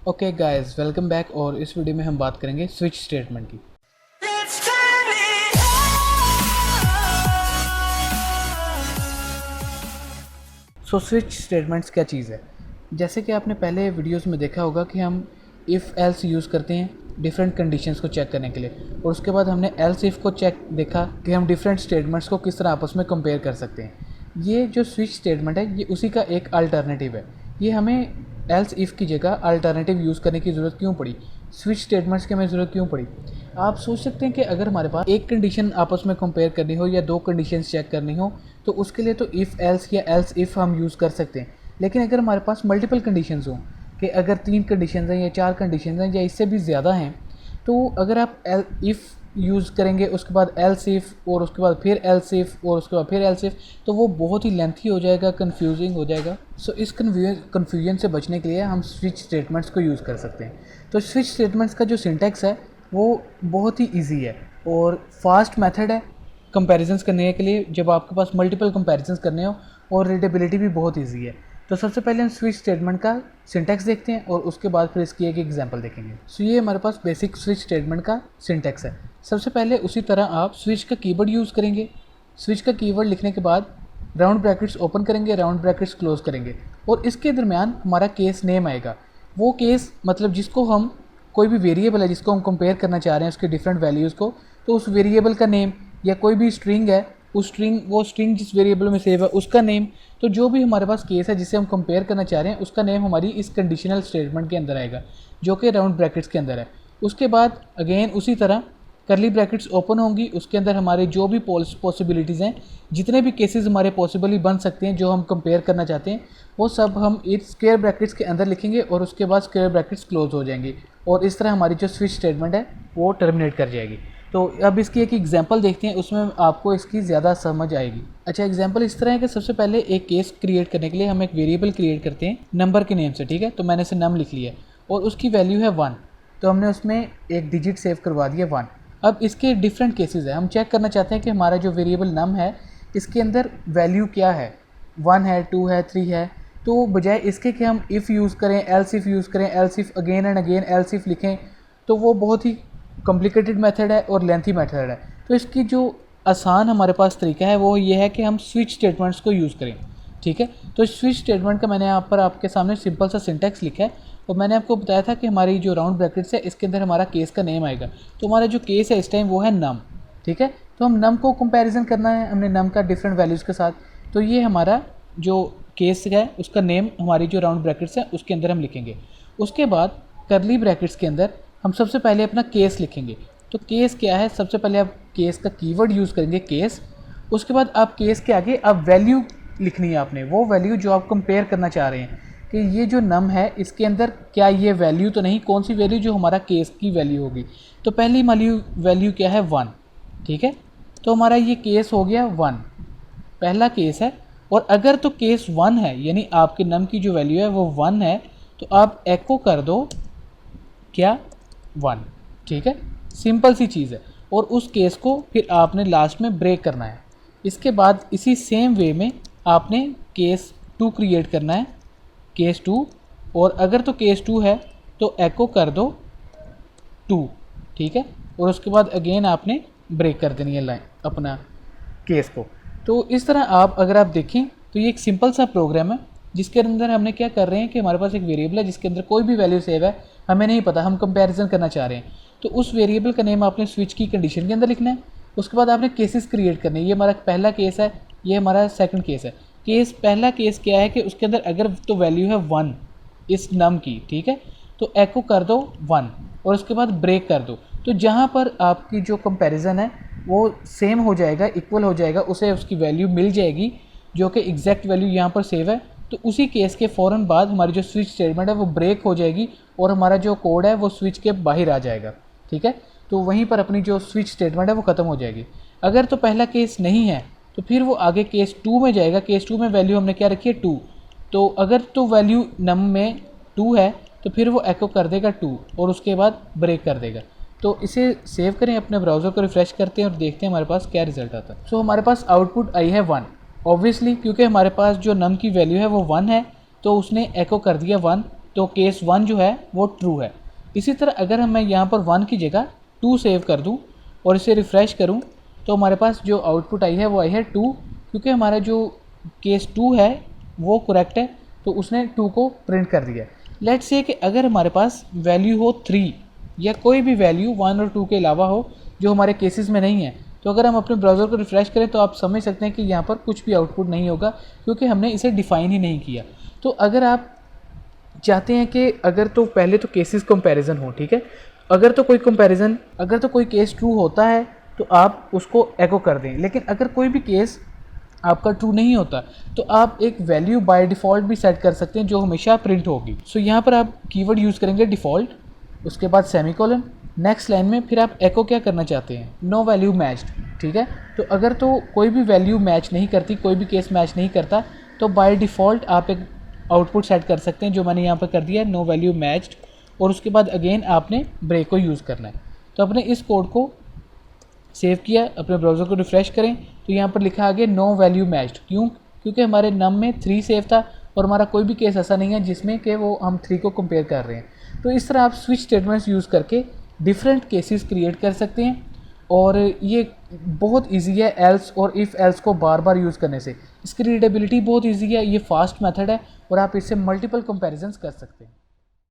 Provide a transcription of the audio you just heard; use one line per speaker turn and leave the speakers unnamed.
Okay guys, welcome back. और इस video में हम बात करेंगे स्विच स्टेटमेंट की। सो स्विच स्टेटमेंट्स क्या चीज़ है? जैसे कि आपने पहले वीडियोस में देखा होगा कि हम इफ़ एल्स यूज़ करते हैं डिफरेंट कंडीशंस को चेक करने के लिए, और उसके बाद हमने एल्स इफ़ को चेक देखा कि हम डिफरेंट स्टेटमेंट्स को किस तरह आपस में कंपेयर कर सकते हैं। ये जो स्विच स्टेटमेंट है ये उसी का एक अल्टरनेटिव है। ये हमें एल्स इफ़ की जगह अल्टरनेटिव यूज़ करने की ज़रूरत क्यों पड़ी, स्विच स्टेटमेंट्स की हमें ज़रूरत क्यों पड़ी? आप सोच सकते हैं कि अगर हमारे पास एक कंडीशन आपस में कंपेयर करनी हो या दो कंडीशंस चेक करनी हो तो उसके लिए तो इफ़ एल्स या एल्स इफ़ हम यूज़ कर सकते हैं। लेकिन अगर हमारे पास मल्टीपल कंडीशंस हों कि अगर 3 कंडीशंस हैं या 4 कंडीशंस हैं या इससे भी ज़्यादा हैं, तो अगर आप इफ़ यूज़ करेंगे उसके बाद एल्स इफ़ और उसके बाद फिर एल्स इफ़ और उसके बाद फिर एल्स इफ़, तो वो बहुत ही लेंथी हो जाएगा, कन्फ्यूजिंग हो जाएगा। सो इस कन्फ्यूजन से बचने के लिए हम स्विच स्टेटमेंट्स को यूज़ कर सकते हैं। तो स्विच स्टेटमेंट्स का जो सिंटैक्स है वो बहुत ही ईजी है और फास्ट मेथड है कंपैरिजंस करने के लिए, जब आपके पास मल्टीपल कंपैरिजंस करने हो, और रीडेबिलिटी भी बहुत ईजी है। तो सबसे पहले हम स्विच स्टेटमेंट का सिंटैक्स देखते हैं और उसके बाद फिर इसकी एक एग्जांपल देखेंगे। सो ये हमारे पास बेसिक स्विच स्टेटमेंट का सिंटैक्स है। सबसे पहले उसी तरह आप स्विच का कीवर्ड यूज़ करेंगे। स्विच का कीवर्ड लिखने के बाद राउंड ब्रैकेट्स ओपन करेंगे, राउंड ब्रैकेट्स क्लोज करेंगे, और इसके दरमियान हमारा केस नेम आएगा। वो केस मतलब जिसको हम, कोई भी वेरिएबल है जिसको हम कंपेयर करना चाह रहे हैं उसके डिफरेंट वैल्यूज़ को, तो उस वेरिएबल का नेम, या कोई भी स्ट्रिंग है उस स्ट्रिंग, वो स्ट्रिंग जिस वेरिएबल में सेव है उसका नेम। तो जो भी हमारे पास केस है जिसे हम कंपेयर करना चाह रहे हैं उसका नेम हमारी इस कंडीशनल स्टेटमेंट के अंदर आएगा जो कि राउंड ब्रैकेट्स के अंदर है। उसके बाद अगेन उसी तरह करली ब्रैकेट्स ओपन होंगी, उसके अंदर हमारे जो भी पॉसिबिलिटीज़ हैं, जितने भी केसेस हमारे पॉसिबली बन सकते हैं जो हम कंपेयर करना चाहते हैं, वो सब हम इस स्क्वायर ब्रैकेट्स के अंदर लिखेंगे और उसके बाद स्क्वायर ब्रैकेट्स क्लोज हो जाएंगे, और इस तरह हमारी जो स्विच स्टेटमेंट है वो टर्मिनेट कर जाएगी। तो अब इसकी एक एग्जांपल देखते हैं, उसमें आपको इसकी ज़्यादा समझ आएगी। अच्छा, एग्जांपल इस तरह है कि सबसे पहले एक केस क्रिएट करने के लिए हम एक वेरिएबल क्रिएट करते हैं नंबर के नेम से, ठीक है। तो मैंने इसे नम लिख लिया और उसकी वैल्यू है 1, तो हमने उसमें एक डिजिट सेव करवा दिया 1। अब इसके डिफरेंट केसेस है, हम चेक करना चाहते हैं कि हमारा जो वेरिएबल नम है इसके अंदर वैल्यू क्या है, 1 है, 2 है, 3 है। तो बजाय इसके कि हम इफ़ यूज़ करें, एल्स इफ़ यूज़ करें, else if again and again else if लिखें, तो वो बहुत ही कॉम्प्लिकेटेड मेथड है और लेंथी मेथड है। तो इसकी जो आसान हमारे पास तरीका है वो ये है कि हम स्विच स्टेटमेंट्स को यूज़ करें, ठीक है। तो स्विच स्टेटमेंट का मैंने यहाँ पर आपके सामने सिंपल सा सिंटैक्स लिखा है, और मैंने आपको बताया था कि हमारी जो राउंड ब्रैकेट्स है इसके अंदर हमारा केस का नेम आएगा। तो हमारा जो केस है इस टाइम वो है नम, ठीक है। तो हम नम को कंपैरिजन करना है हमने नम का डिफरेंट वैल्यूज़ के साथ, तो ये हमारा जो केस है उसका नेम हमारी जो राउंड ब्रैकेट्स है उसके अंदर हम लिखेंगे। उसके बाद करली ब्रैकेट्स के अंदर हम सबसे पहले अपना केस लिखेंगे। तो केस क्या है, सबसे पहले आप केस का कीवर्ड यूज़ करेंगे केस। उसके बाद आप केस के आगे आप वैल्यू लिखनी है आपने, वो वैल्यू जो आप कंपेयर करना चाह रहे हैं कि ये जो नम है इसके अंदर क्या ये वैल्यू तो नहीं, कौन सी वैल्यू जो हमारा केस की वैल्यू होगी। तो पहली वैल्यू क्या है 1, ठीक है। तो हमारा ये केस हो गया 1, पहला केस है। और अगर तो केस 1 है यानी आपके नम की जो वैल्यू है वो 1 है, तो आप एको कर दो क्या 1, ठीक है। सिंपल सी चीज़ है। और उस केस को फिर आपने लास्ट में ब्रेक करना है। इसके बाद इसी सेम वे में आपने केस 2 क्रिएट करना है, केस 2। और अगर तो केस 2 है तो एको कर दो 2, ठीक है। और उसके बाद अगेन आपने ब्रेक कर देनी है लाइन अपना केस को। तो इस तरह आप अगर आप देखें तो ये एक सिंपल सा प्रोग्राम है जिसके अंदर हमने क्या कर रहे हैं कि हमारे पास एक वेरिएबल है जिसके अंदर कोई भी वैल्यू सेव है, हमें नहीं पता, हम कंपैरिजन करना चाह रहे हैं। तो उस वेरिएबल का नेम आपने स्विच की कंडीशन के अंदर लिखना है। उसके बाद आपने केसेस क्रिएट करने हैं। ये हमारा पहला केस है, ये हमारा सेकंड केस है। पहला केस क्या है कि उसके अंदर अगर तो वैल्यू है 1 इस नम की, ठीक है, तो एको कर दो 1 और उसके बाद ब्रेक कर दो। तो जहाँ पर आपकी जो कंपैरिजन है वो सेम हो जाएगा, इक्वल हो जाएगा, उसे उसकी वैल्यू मिल जाएगी जो कि एग्जैक्ट वैल्यू यहाँ पर सेव है। तो उसी केस के फ़ौरन बाद हमारी जो स्विच स्टेटमेंट है वो ब्रेक हो जाएगी और हमारा जो कोड है वो स्विच के बाहर आ जाएगा, ठीक है। तो वहीं पर अपनी जो स्विच स्टेटमेंट है वो ख़त्म हो जाएगी। अगर तो पहला केस नहीं है तो फिर वो आगे केस 2 में जाएगा। केस 2 में वैल्यू हमने क्या रखी है 2, तो अगर तो वैल्यू नम में 2 है तो फिर वो एको कर देगा 2 और उसके बाद ब्रेक कर देगा। तो इसे सेव करें, अपने ब्राउज़र को रिफ़्रेश करते हैं और देखते हैं हमारे पास क्या रिज़ल्ट आता है। सो हमारे पास आउटपुट आई है 1, ऑब्वियसली क्योंकि हमारे पास जो नम की वैल्यू है वो 1 है, तो उसने एको कर दिया 1 तो केस 1 जो है वो ट्रू है। इसी तरह अगर मैं यहाँ पर 1 की जगह 2 सेव कर दूँ और इसे रिफ़्रेश करूँ तो हमारे पास जो आउटपुट आई है वो आई है 2, क्योंकि हमारा जो केस 2 है वो करेक्ट है, तो उसने 2 को प्रिंट कर दिया। लेट्स से कि अगर हमारे पास वैल्यू हो 3 या कोई भी वैल्यू 1 और 2 के अलावा हो जो हमारे केसेस में नहीं है, तो अगर हम अपने ब्राउज़र को रिफ़्रेश करें तो आप समझ सकते हैं कि यहाँ पर कुछ भी आउटपुट नहीं होगा, क्योंकि हमने इसे डिफ़ाइन ही नहीं किया। तो अगर आप चाहते हैं कि अगर तो पहले तो केसेस कंपैरिजन हो, ठीक है, अगर तो कोई केस ट्रू होता है तो आप उसको एको कर दें, लेकिन अगर कोई भी केस आपका ट्रू नहीं होता तो आप एक वैल्यू बाय डिफ़ॉल्ट भी सेट कर सकते हैं जो हमेशा प्रिंट होगी। सो यहाँ पर आप कीवर्ड यूज़ करेंगे डिफ़ॉल्ट, उसके बाद सेमीकोलन, नेक्स्ट लाइन में फिर आप एको क्या करना चाहते हैं, नो वैल्यू मैच्ड, ठीक है। तो अगर तो कोई भी वैल्यू मैच नहीं करती, कोई भी केस मैच नहीं करता, तो बाय डिफ़ॉल्ट आप एक आउटपुट सेट कर सकते हैं जो मैंने यहाँ पर कर दिया है, नो वैल्यू मैच्ड, और उसके बाद अगेन आपने ब्रेक को यूज़ करना है। तो अपने इस कोड को सेव किया, अपने ब्राउज़र को रिफ़्रेश करें तो यहाँ पर लिखा आ गया नो वैल्यू मैच्ड। क्यों? क्योंकि हमारे नम में 3 सेव था और हमारा कोई भी केस ऐसा नहीं है जिसमें कि वो हम 3 को कंपेयर कर रहे हैं। तो इस तरह आप स्विच स्टेटमेंट्स यूज़ करके डिफरेंट केसेस क्रिएट कर सकते हैं, और ये बहुत ईजी है एल्स और इफ़ एल्स को बार बार यूज़ करने से। इसकी रीडेबिलिटी बहुत ईजी है, ये फास्ट मेथड है और आप इससे मल्टीपल कंपेरिजन्स कर सकते हैं।